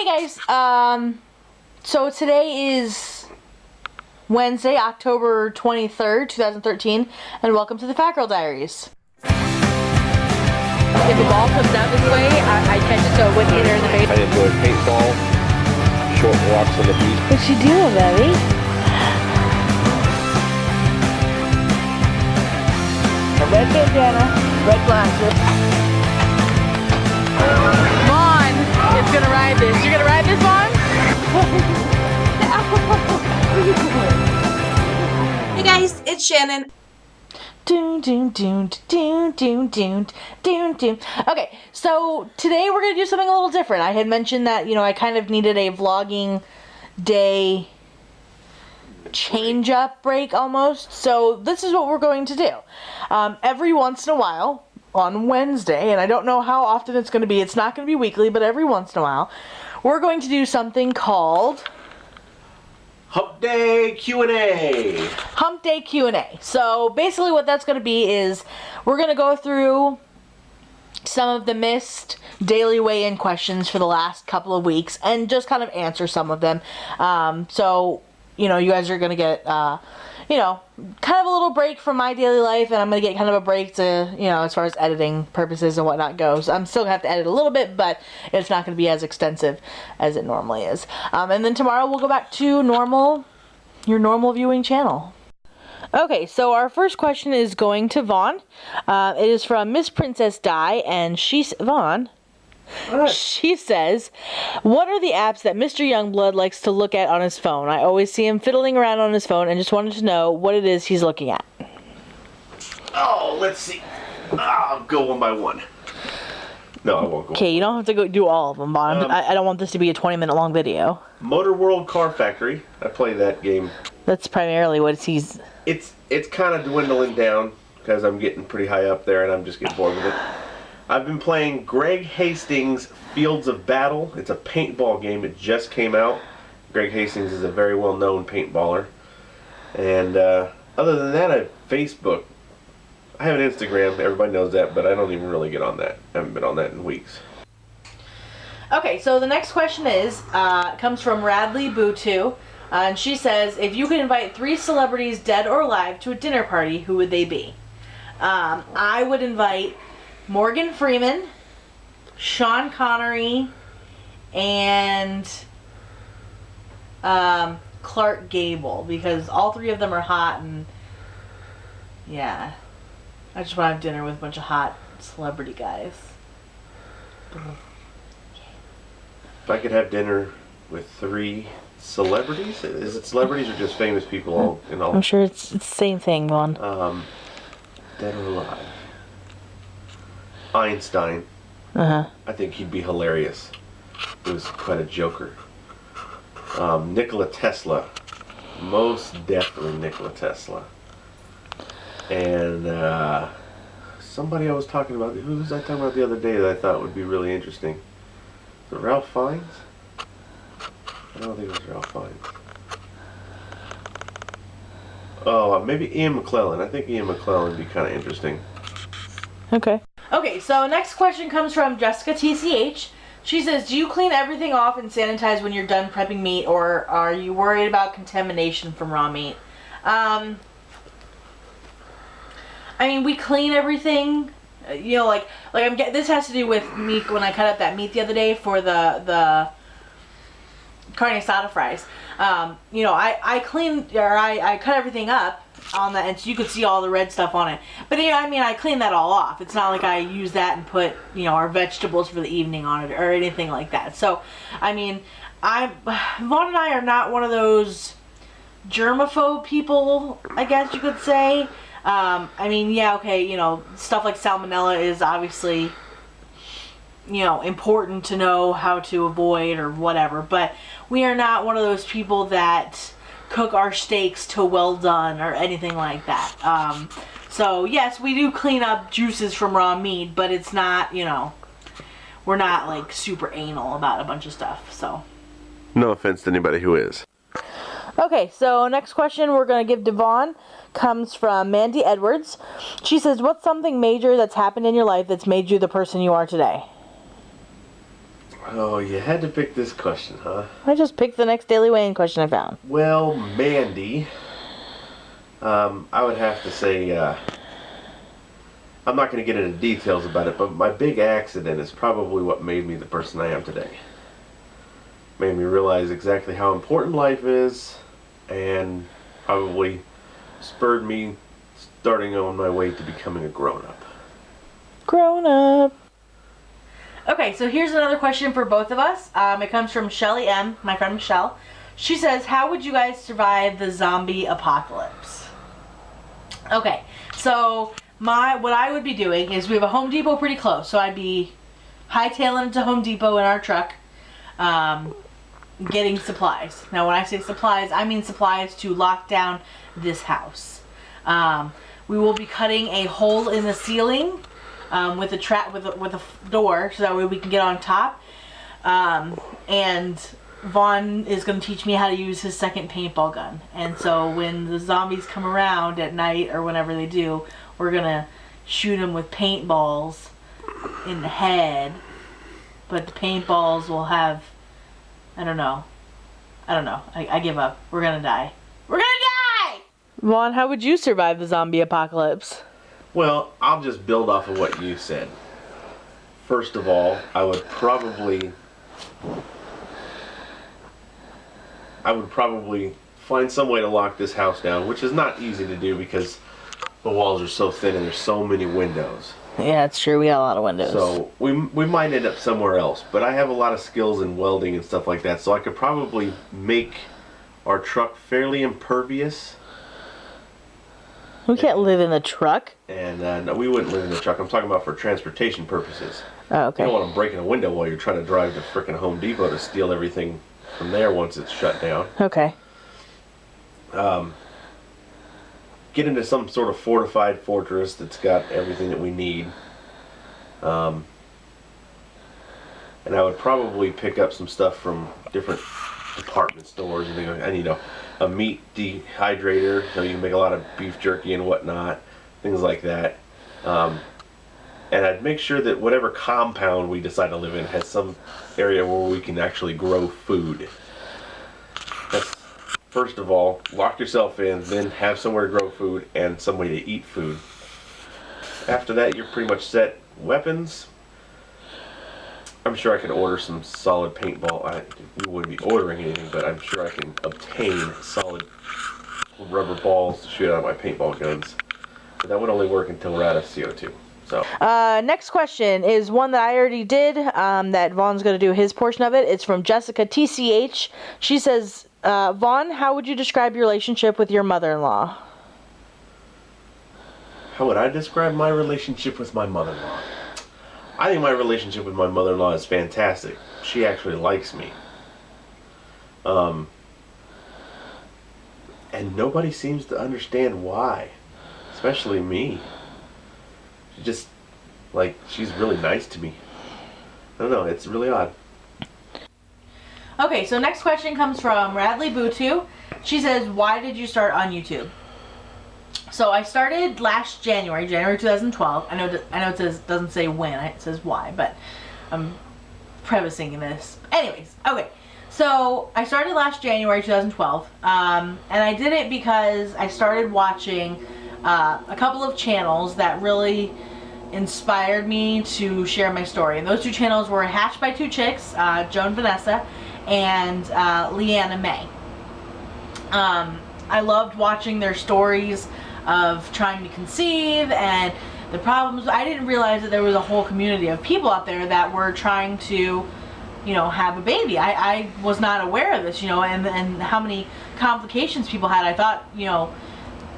Hey guys, so today is Wednesday, October 23rd, 2013, and welcome to the Fat Girl Diaries. If the ball comes out this way, I catch it so it wouldn't hit her in the face. I enjoy paintball, short walks on the beach. What you doing, baby? A red bandana, red glasses. Vaughn is gonna ride this. You're gonna ride this, Vaughn? Hey guys, it's Shannon. Okay, so today we're gonna do something a little different. I had mentioned that, I kind of needed a vlogging day change up break almost. So this is what we're going to do. Every once in a while, on Wednesday, and I don't know how often it's going to be. It's not going to be weekly, but every once in a while, we're going to do something called Hump Day Q A. Hump Day Q A. So basically what that's going to be is we're going to go through some of the missed daily weigh-in questions for the last couple of weeks and just kind of answer some of them. So, you guys are going to get, kind of a little break from my daily life, and I'm going to get kind of a break to, as far as editing purposes and whatnot goes. I'm still going to have to edit a little bit, but it's not going to be as extensive as it normally is. And then tomorrow we'll go back to your normal viewing channel. Okay, so our first question is going to Vaughn. It is from Miss Princess Di, and Vaughn, she says, what are the apps that Mr. Youngblood likes to look at on his phone? I always see him fiddling around on his phone and just wanted to know what it is he's looking at. Oh, let's see. I'll go one by one. No, I won't go. Okay, you don't have to go do all of them, Vaughn. I don't want this to be a 20-minute long video. Motor World Car Factory. I play that game. That's primarily what he's... It's kind of dwindling down because I'm getting pretty high up there and I'm just getting bored with it. I've been playing Greg Hastings' Fields of Battle. It's a paintball game. It just came out. Greg Hastings is a very well-known paintballer. And other than that, I have Facebook. I have an Instagram. Everybody knows that, but I don't even really get on that. I haven't been on that in weeks. Okay, so the next question comes from Radley Boo too. And she says, if you could invite 3 celebrities, dead or alive, to a dinner party, who would they be? I would invite Morgan Freeman, Sean Connery, and Clark Gable, because all 3 of them are hot, and yeah, I just want to have dinner with a bunch of hot celebrity guys. If I could have dinner with 3 celebrities? Is it celebrities or just famous people all in all? I'm sure it's the same thing, Vaughn. Dead or alive. Einstein. Uh-huh. I think he'd be hilarious. He was quite a joker. Nikola Tesla. Most definitely Nikola Tesla. And somebody I was talking about, who was I talking about the other day that I thought would be really interesting? Was it Ralph Fiennes? I don't think it was Ralph Fiennes. Oh, maybe Ian McClellan. I think Ian McClellan would be kind of interesting. Okay. Okay, so next question comes from Jessica TCH. She says, do you clean everything off and sanitize when you're done prepping meat, or are you worried about contamination from raw meat? I mean, we clean everything. This has to do with me when I cut up that meat the other day for the carne asada fries. I clean, or I cut everything up on that, and so you could see all the red stuff on it. But I clean that all off. It's not like I use that and put, our vegetables for the evening on it or anything like that. So, Vaughn and I are not one of those germaphobe people, I guess you could say. Stuff like salmonella is obviously, important to know how to avoid or whatever, but we are not one of those people that cook our steaks to well done or anything like that. So yes, we do clean up juices from raw meat, but it's not, we're not like super anal about a bunch of stuff, so. No offense to anybody who is. Okay, so next question we're going to give to Vaughn comes from Mandy Edwards. She says, what's something major that's happened in your life that's made you the person you are today? Oh, you had to pick this question, huh? I just picked the next daily weigh-in question I found. Well, Mandy, I would have to say, I'm not going to get into details about it, but my big accident is probably what made me the person I am today. Made me realize exactly how important life is, and probably spurred me starting on my way to becoming a grown-up. Grown-up. Okay, so here's another question for both of us. It comes from Shelly M, my friend Michelle. She says, how would you guys survive the zombie apocalypse? Okay, so what I would be doing is we have a Home Depot pretty close, so I'd be hightailing it to Home Depot in our truck, getting supplies. Now when I say supplies, I mean supplies to lock down this house. We will be cutting a hole in the ceiling with a door, so that way we can get on top. And Vaughn is going to teach me how to use his second paintball gun. And so when the zombies come around at night or whenever they do, we're going to shoot them with paintballs in the head. But the paintballs will have, I don't know. I give up. We're going to die. We're going to die! Vaughn, how would you survive the zombie apocalypse? Well, I'll just build off of what you said. First of all, I would probably find some way to lock this house down, which is not easy to do because the walls are so thin and there's so many windows. Yeah, it's true. We got a lot of windows. So we might end up somewhere else, but I have a lot of skills in welding and stuff like that, so I could probably make our truck fairly impervious. We can't live in the truck. And no, we wouldn't live in the truck. I'm talking about for transportation purposes. Oh, okay. You don't want them breaking a window while you're trying to drive to frickin' Home Depot to steal everything from there once it's shut down. Okay. Get into some sort of fortified fortress that's got everything that we need. And I would probably pick up some stuff from different department stores and things like that. I need a meat dehydrator so you can make a lot of beef jerky and whatnot, things like that. And I'd make sure that whatever compound we decide to live in has some area where we can actually grow food. That's, first of all, lock yourself in, then have somewhere to grow food and some way to eat food. After that, you're pretty much set. Weapons, I'm sure I could order some solid paintball. We wouldn't be ordering anything, but I'm sure I can obtain solid rubber balls to shoot out of my paintball guns. But that would only work until we're out of CO2. So. Next question is one that I already did, that Vaughn's going to do his portion of it. It's from Jessica TCH. She says, Vaughn, how would you describe your relationship with your mother-in-law? How would I describe my relationship with my mother-in-law? I think my relationship with my mother-in-law is fantastic. She actually likes me. And nobody seems to understand why. Especially me. She's really nice to me. I don't know, it's really odd. Okay, so next question comes from Radley Boo. She says, why did you start on YouTube? So I started last January 2012. I know it doesn't say when, it says why, but I'm prefacing this. Anyways, okay. So I started last January 2012, and I did it because I started watching a couple of channels that really inspired me to share my story. And those two channels were Hatched by Two Chicks, Joan Vanessa, and Leanna May. I loved watching their stories of trying to conceive and the problems. I didn't realize that there was a whole community of people out there that were trying to, have a baby. I was not aware of this, and how many complications people had. I thought,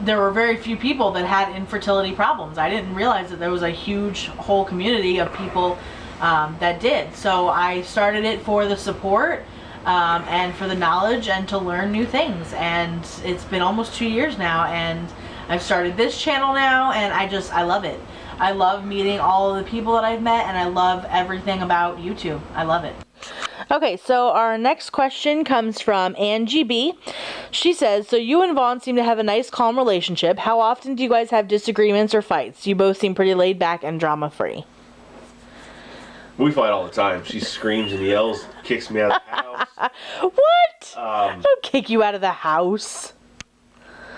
there were very few people that had infertility problems. I didn't realize that there was a huge whole community of people that did. So I started it for the support and for the knowledge and to learn new things. And it's been almost 2 years now, and I've started this channel now, and I love it. I love meeting all of the people that I've met, and I love everything about YouTube. I love it. Okay, so our next question comes from Angie B. She says, so you and Vaughn seem to have a nice, calm relationship. How often do you guys have disagreements or fights? You both seem pretty laid back and drama-free. We fight all the time. She screams and yells, kicks me out of the house. What? Um, Don't kick you out of the house.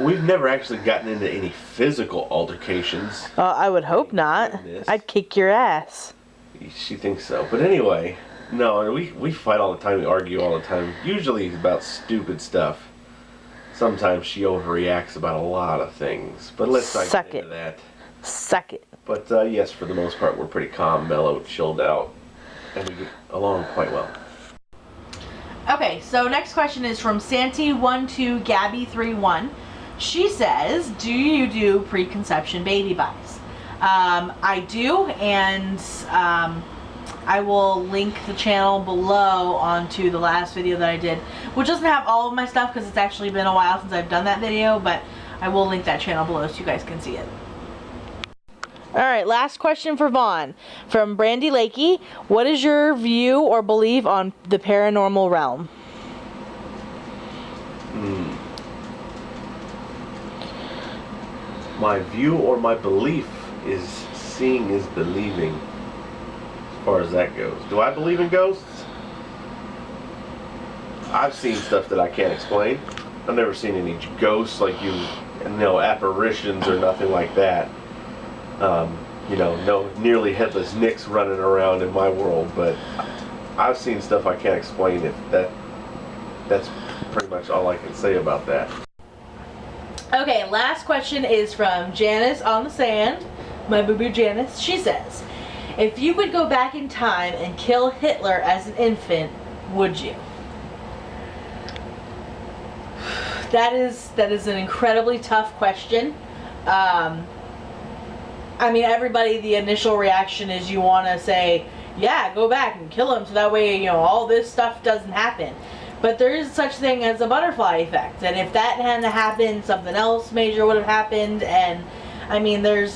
We've never actually gotten into any physical altercations. I would hope not. Goodness. I'd kick your ass. She thinks so. But anyway, no, we fight all the time. We argue all the time. Usually about stupid stuff. Sometimes she overreacts about a lot of things. But let's not Suck get into it. that. Suck it. But yes, for the most part, we're pretty calm, mellow, chilled out. And we get along quite well. Okay, so next question is from Santi12Gabby31. She says, do you do preconception baby buys? I do, and I will link the channel below onto the last video that I did, which doesn't have all of my stuff because it's actually been a while since I've done that video, but I will link that channel below so you guys can see it. Alright, last question for Vaughn. From Brandy Lakey. What is your view or belief on the paranormal realm? My view or my belief is seeing is believing, as far as that goes. Do I believe in ghosts? I've seen stuff that I can't explain. I've never seen any ghosts like apparitions or nothing like that. No nearly headless nicks running around in my world, but I've seen stuff I can't explain. That's pretty much all I can say about that. Okay, last question is from Janice on the Sand. My boo-boo Janice. She says, if you could go back in time and kill Hitler as an infant, would you? That is an incredibly tough question. I mean, everybody, the initial reaction is you want to say, yeah, go back and kill him so that way, all this stuff doesn't happen. But there is such thing as a butterfly effect, and if that hadn't happened, something else major would have happened, and I mean, there's,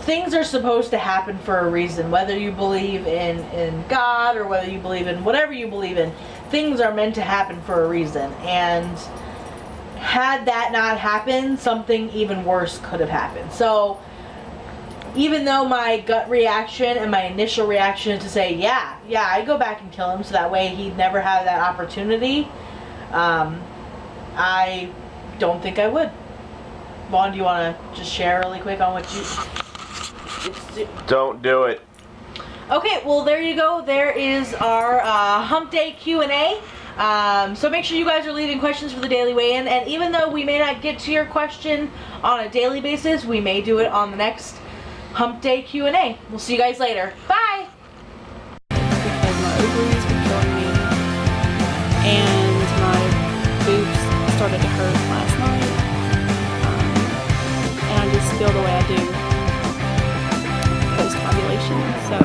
things are supposed to happen for a reason, whether you believe in God or whether you believe in whatever you believe in, things are meant to happen for a reason, and had that not happened, something even worse could have happened. So even though my gut reaction and my initial reaction is to say, yeah, I'd go back and kill him so that way he'd never have that opportunity, I don't think I would. Vaughn, do you want to just share really quick on what you... Don't do it. Okay, well, there you go. There is our Hump Day Q A. So make sure you guys are leaving questions for the daily weigh-in, and even though we may not get to your question on a daily basis, we may do it on the next Hump Day Q A. We'll see you guys later. Bye! Because my ovaries were killing me, and my boobs started to hurt last night, and I just feel the way I do post-ovulation, so